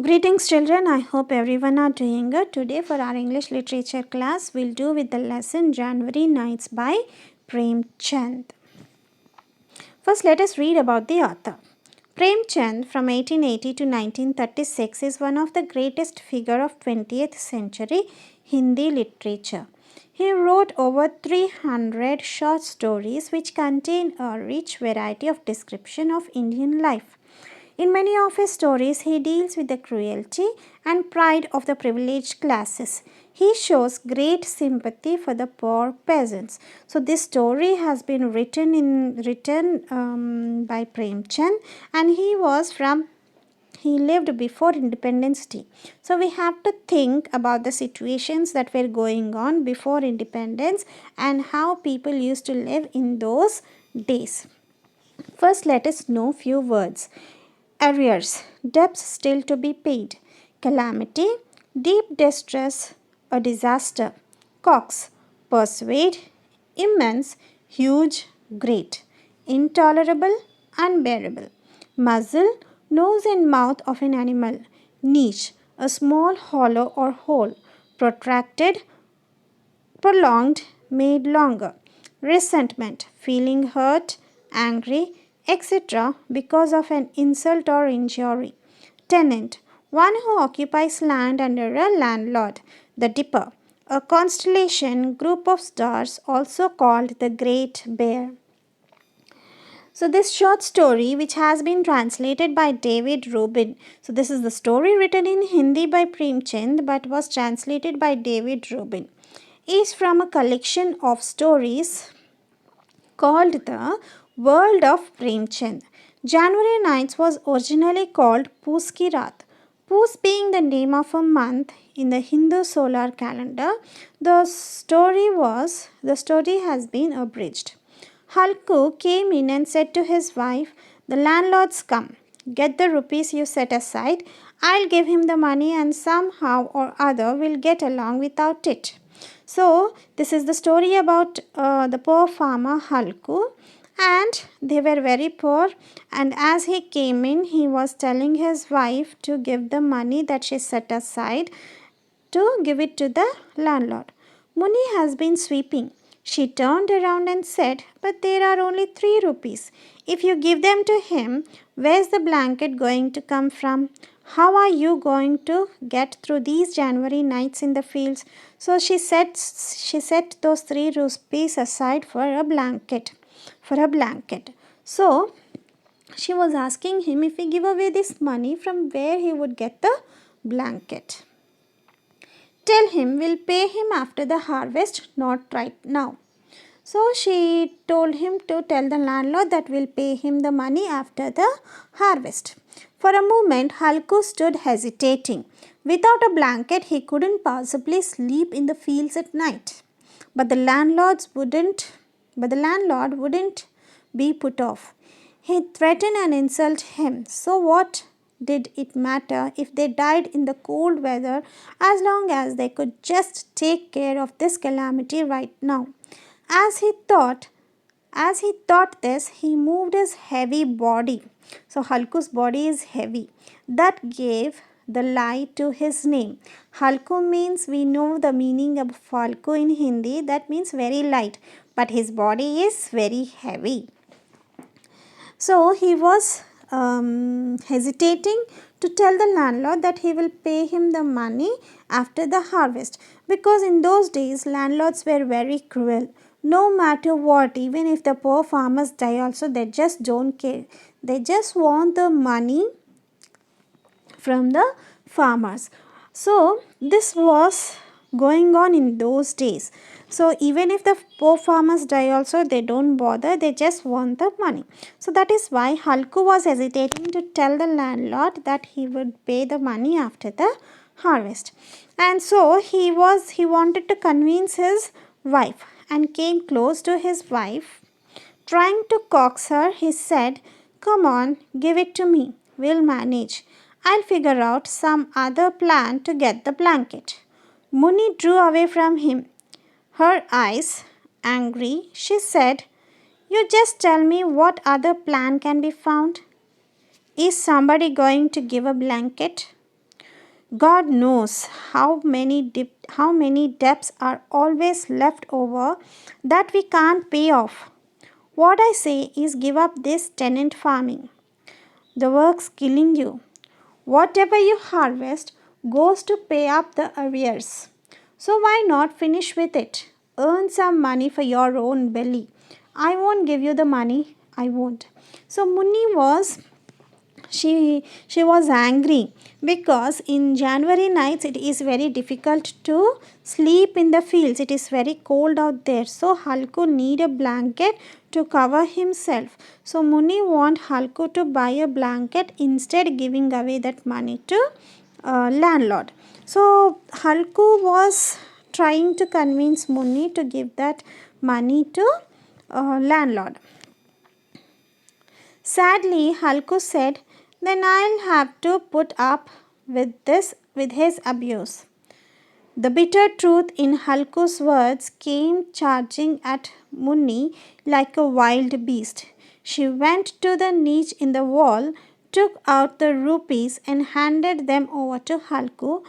Greetings children, I hope everyone are doing good. Today for our English literature class, we'll do with the lesson January Nights by Prem Chand. First let us read about the author. Prem Chand from 1880 to 1936 is one of the greatest figure of 20th century Hindi literature. He wrote over 300 short stories which contain a rich variety of description of Indian life. In many of his stories, he deals with the cruelty and pride of the privileged classes. He shows great sympathy for the poor peasants. So this story has been written by Prem Chand, and he lived before Independence Day. So we have to think about the situations that were going on before independence and how people used to live in those days. First, let us know few words. Arrears, debts still to be paid. Calamity, deep distress, a disaster. Cox, persuade, immense, huge, great. Intolerable, unbearable. Muzzle, nose and mouth of an animal. Niche, a small hollow or hole. Protracted, prolonged, made longer. Resentment, feeling hurt, angry, etc. because of an insult or injury. Tenant, one who occupies land under a landlord. The Dipper, a constellation group of stars also called the Great Bear. So this short story which has been translated by David Rubin. So this is the story written in Hindi by Prem Chand but was translated by David Rubin. Is from a collection of stories called The World of Prem Chand. January Nights was originally called Poos Ki Raat. Poos being the name of a month in the Hindu solar calendar, the story has been abridged. Halku came in and said to his wife, "The landlord's come. Get the rupees you set aside. I'll give him the money and somehow or other we'll get along without it." So, this is the story about the poor farmer Halku, and they were very poor, and as he came in, he was telling his wife to give the money that she set aside to give it to the landlord. Muni has been sweeping. She turned around and said, "But there are only 3 rupees. If you give them to him, where's the blanket going to come from? How are you going to get through these January nights in the fields?" So she set those 3 rupees aside for a blanket. So she was asking him if he give away this money, from where he would get the blanket. "Tell him we'll pay him after the harvest, not right now." So she told him to tell the landlord that we'll pay him the money after the harvest. For a moment, Halku stood hesitating. Without a blanket, he couldn't possibly sleep in the fields at night. But the landlord wouldn't be put off. He threatened and insulted him. So what did it matter if they died in the cold weather, as long as they could just take care of this calamity right now? As he thought this, he moved his heavy body. So Halku's body is heavy. That gave the lie to his name. Halku means, we know the meaning of Halku in Hindi, that means very light, but his body is very heavy. So he was hesitating to tell the landlord that he will pay him the money after the harvest, because in those days landlords were very cruel. No matter what, even if the poor farmers die also, they just don't care. They just want the money from the farmers. So this was going on in those days. So even if the poor farmers die also, they don't bother, they just want the money. So that is why Halku was hesitating to tell the landlord that he would pay the money after the harvest. And so he wanted to convince his wife, and came close to his wife. Trying to coax her, he said, "Come on, give it to me. We'll manage. I'll figure out some other plan to get the blanket." Muni drew away from him. Her eyes angry, she said, "You just tell me what other plan can be found. Is somebody going to give a blanket?" God knows how many debts are always left over that we can't pay off. What I say is give up this tenant farming. The work's killing you. Whatever you harvest goes to pay up the arrears. So why not finish with it? Earn some money for your own belly. I won't give you the money. I won't. So Munni was she was angry because in January nights it is very difficult to sleep in the fields. It is very cold out there, so Halku need a blanket to cover himself. So Muni want Halku to buy a blanket, instead giving away that money to landlord. So Halku was trying to convince Muni to give that money to landlord. Sadly, Halku said, then I'll have to put up with his abuse. The bitter truth in Halku's words came charging at Munni like a wild beast. She went to the niche in the wall, took out the rupees and handed them over to Halku.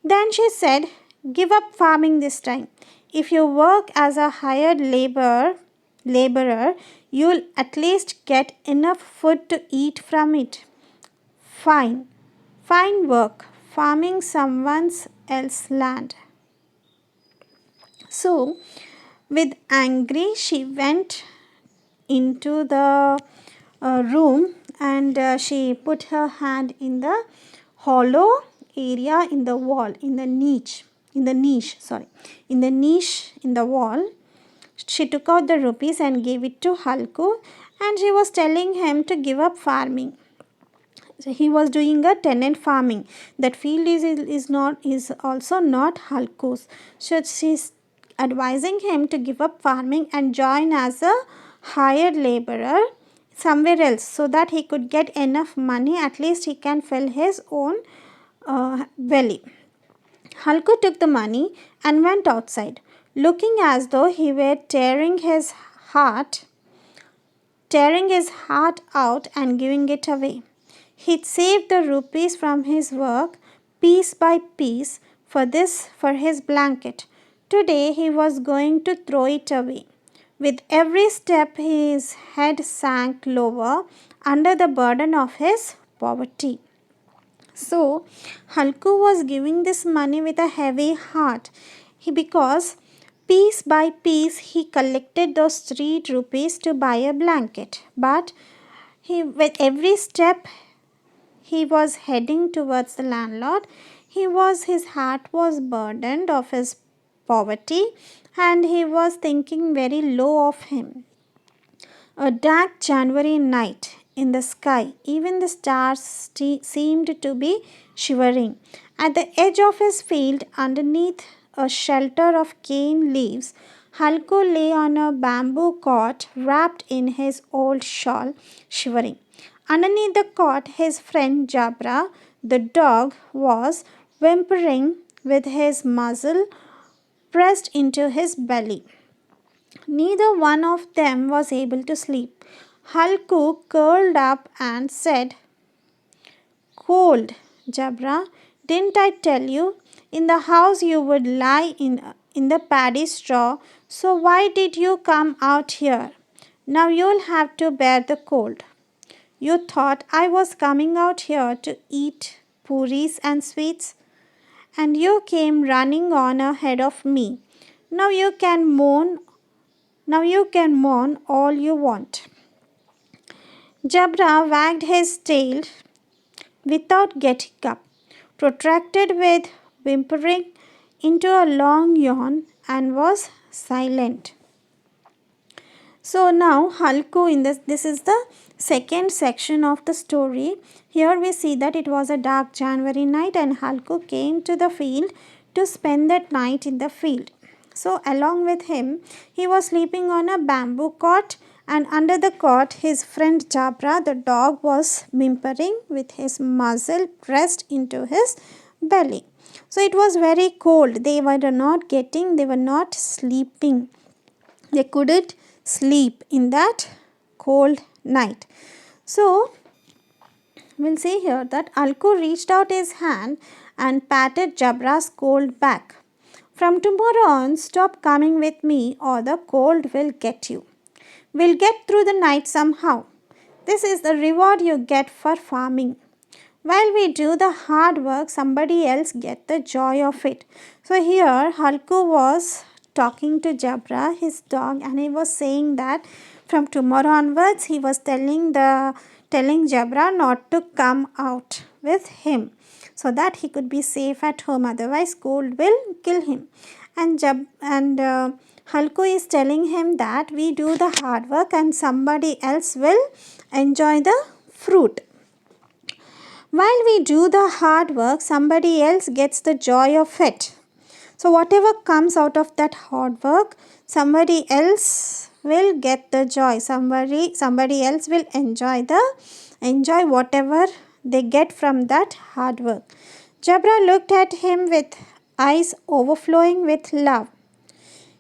Then she said, give up farming this time. If you work as a hired laborer, you'll at least get enough food to eat from it. Fine. Fine work. Farming someone else's land. So, with angry, she went into the room and she put her hand in the hollow area in the wall, in the niche in the wall. She took out the rupees and gave it to Halku, and she was telling him to give up farming. So he was doing a tenant farming. That field is also not Halku's. So she's advising him to give up farming and join as a hired laborer somewhere else, so that he could get enough money. At least he can fill his own belly. Halku took the money and went outside, looking as though he were tearing his heart out and giving it away. He'd saved the rupees from his work piece by piece for his blanket. Today he was going to throw it away. With every step his head sank lower under the burden of his poverty. So Halku was giving this money with a heavy heart, because piece by piece he collected those 3 rupees to buy a blanket. But with every step he was heading towards the landlord, his heart was burdened of his poverty, and he was thinking very low of him. A dark January night in the sky, even the stars seemed to be shivering. At the edge of his field, underneath a shelter of cane leaves, Halku lay on a bamboo cot wrapped in his old shawl, shivering. Underneath the cot, his friend Jabra, the dog, was whimpering with his muzzle pressed into his belly. Neither one of them was able to sleep. Halku curled up and said, cold, Jabra, didn't I tell you? In the house you would lie in the paddy straw, so why did you come out here? Now you'll have to bear the cold. You thought I was coming out here to eat puris and sweets, and you came running on ahead of me. Now you can moan all you want. Jabra wagged his tail without getting up, protracted with whimpering into a long yawn, and was silent. So now Halku, this is the second section of the story. Here we see that it was a dark January night and Halku came to the field to spend that night in the field. So along with him, he was sleeping on a bamboo cot, and under the cot his friend Jabra, the dog, was whimpering with his muzzle pressed into his belly. So it was very cold. They were not sleeping. They couldn't sleep in that cold night. So we'll see here that Halku reached out his hand and patted Jabra's cold back. From tomorrow on, stop coming with me or the cold will get you. We'll get through the night somehow. This is the reward you get for farming. While we do the hard work, somebody else get the joy of it. So here Halku was talking to Jabra, his dog, and he was saying that from tomorrow onwards he was telling Jabra not to come out with him so that he could be safe at home, otherwise cold will kill him. And Halku is telling him that we do the hard work and somebody else will enjoy the fruit. While we do the hard work, somebody else gets the joy of it. So whatever comes out of that hard work, somebody else will get the joy. Somebody else will enjoy whatever they get from that hard work. Jabra looked at him with eyes overflowing with love.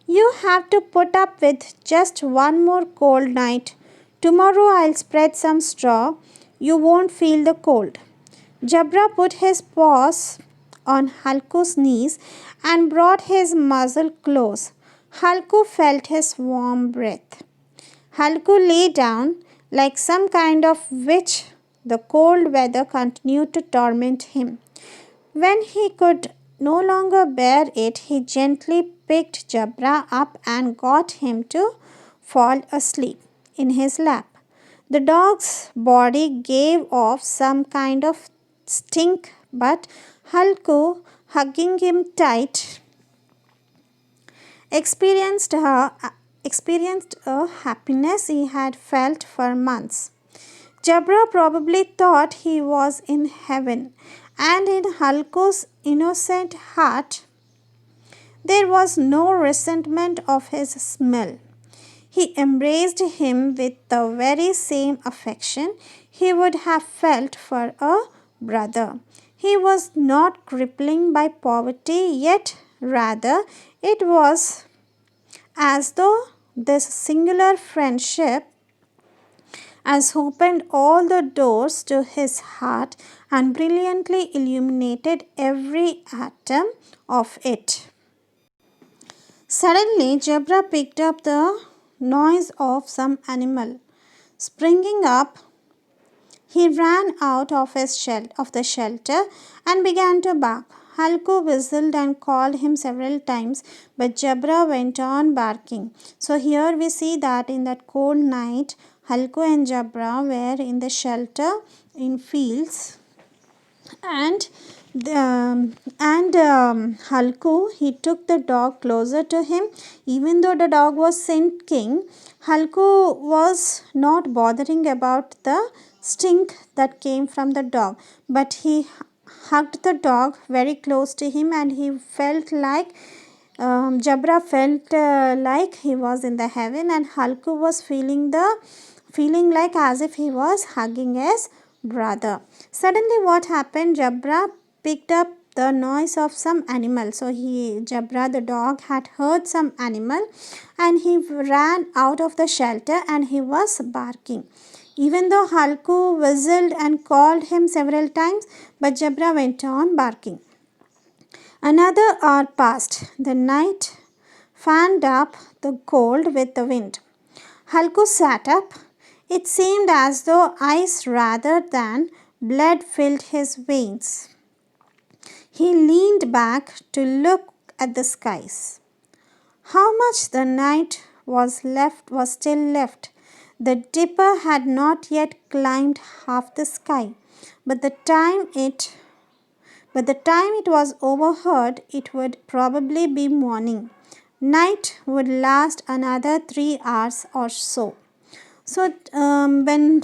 You have to put up with just one more cold night. Tomorrow I'll spread some straw. You won't feel the cold. Jabra put his paws on Halku's knees and brought his muzzle close. Halku felt his warm breath. Halku lay down like some kind of witch. The cold weather continued to torment him. When he could no longer bear it, he gently picked Jabra up and got him to fall asleep in his lap. The dog's body gave off some kind of stink, but Halku, hugging him tight, experienced a happiness he had felt for months. Jabra probably thought he was in heaven, and in Halku's innocent heart there was no resentment of his smell. He embraced him with the very same affection he would have felt for a brother. He was not crippling by poverty, yet rather it was as though this singular friendship has opened all the doors to his heart and brilliantly illuminated every atom of it. Suddenly, Jabra picked up the noise of some animal. Springing up, he ran out of the shelter and began to bark. Halku whistled and called him several times, but Jabra went on barking. So here we see that in that cold night, Halku and Jabra were in the shelter in fields, and Halku, he took the dog closer to him. Even though the dog was sinking, Halku was not bothering about the stink that came from the dog, but he hugged the dog very close to him, and he felt like Jabra felt like he was in the heaven, and Halku was feeling like as if he was hugging his brother. Suddenly what happened? Jabra picked up the noise of some animal. So Jabra the dog had heard some animal, and he ran out of the shelter and he was barking. Even though Halku whistled and called him several times, but Jabra went on barking. Another hour passed. The night fanned up the cold with the wind. Halku sat up. It seemed as though ice rather than blood filled his veins. He leaned back to look at the skies. How much the night was still left. The dipper had not yet climbed half the sky, but the time it was overhead, it would probably be morning. Night would last another 3 hours or so. So when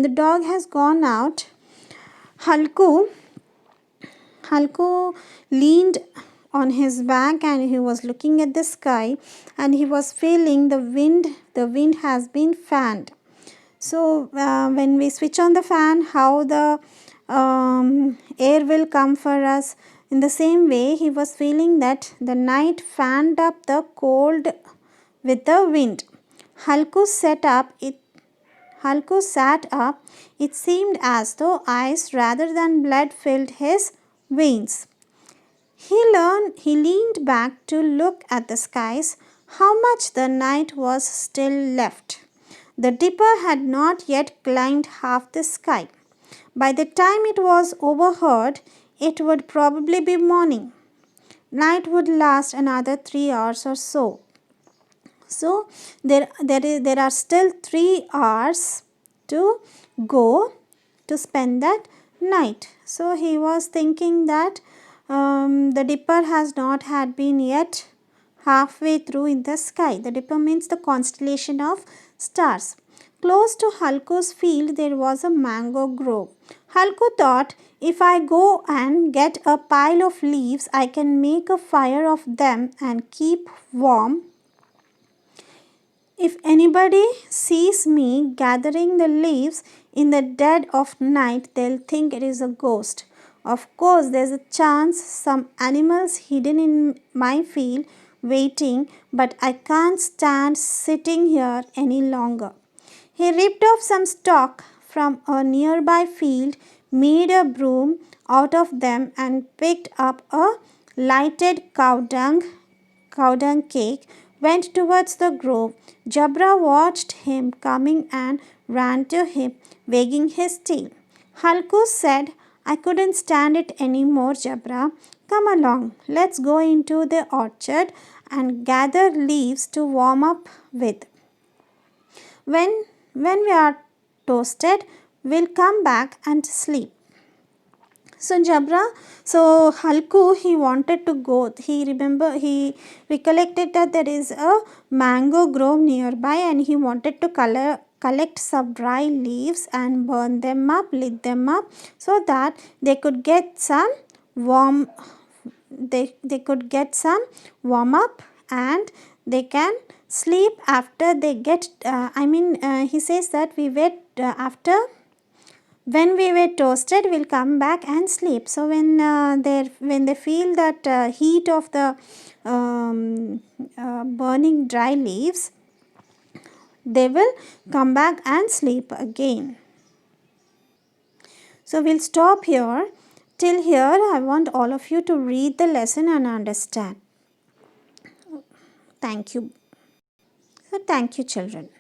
the dog has gone out, Halku leaned on his back and he was looking at the sky, and he was feeling the wind. The wind has been fanned. So when we switch on the fan, how the air will come for us. In the same way, he was feeling that the night fanned up the cold with the wind. Halku sat up. It seemed as though ice rather than blood filled his veins. He leaned back to look at the skies, how much the night was still left. The Dipper had not yet climbed half the sky. By the time it was overhead, it would probably be morning. Night would last another 3 hours or so. So there are still 3 hours to go to spend that night. So he was thinking that the Dipper has not had been yet halfway through in the sky. The Dipper means the constellation of stars. Close to Halku's field there was a mango grove. Halku thought, if I go and get a pile of leaves, I can make a fire of them and keep warm. If anybody sees me gathering the leaves in the dead of night, they'll think it is a ghost. Of course, there's a chance some animals hidden in my field waiting, but I can't stand sitting here any longer. He ripped off some stalk from a nearby field, made a broom out of them, and picked up a lighted cow dung cake, went towards the grove. Jabra watched him coming and ran to him, wagging his tail. Halku said, I couldn't stand it any more, Jabra. Come along, let's go into the orchard and gather leaves to warm up with. When we are toasted, we'll come back and sleep. So Halku, he wanted to go. He recollected that there is a mango grove nearby and he wanted to collect some dry leaves and burn them up, lit them up so that they could get some warm, they could get some warm up and they can sleep after they get, he says that we wait after when we were toasted, we'll come back and sleep. So when they feel that heat of the burning dry leaves, they will come back and sleep again. So we'll stop here. Till here, I want all of you to read the lesson and understand. Thank you. So thank you, children.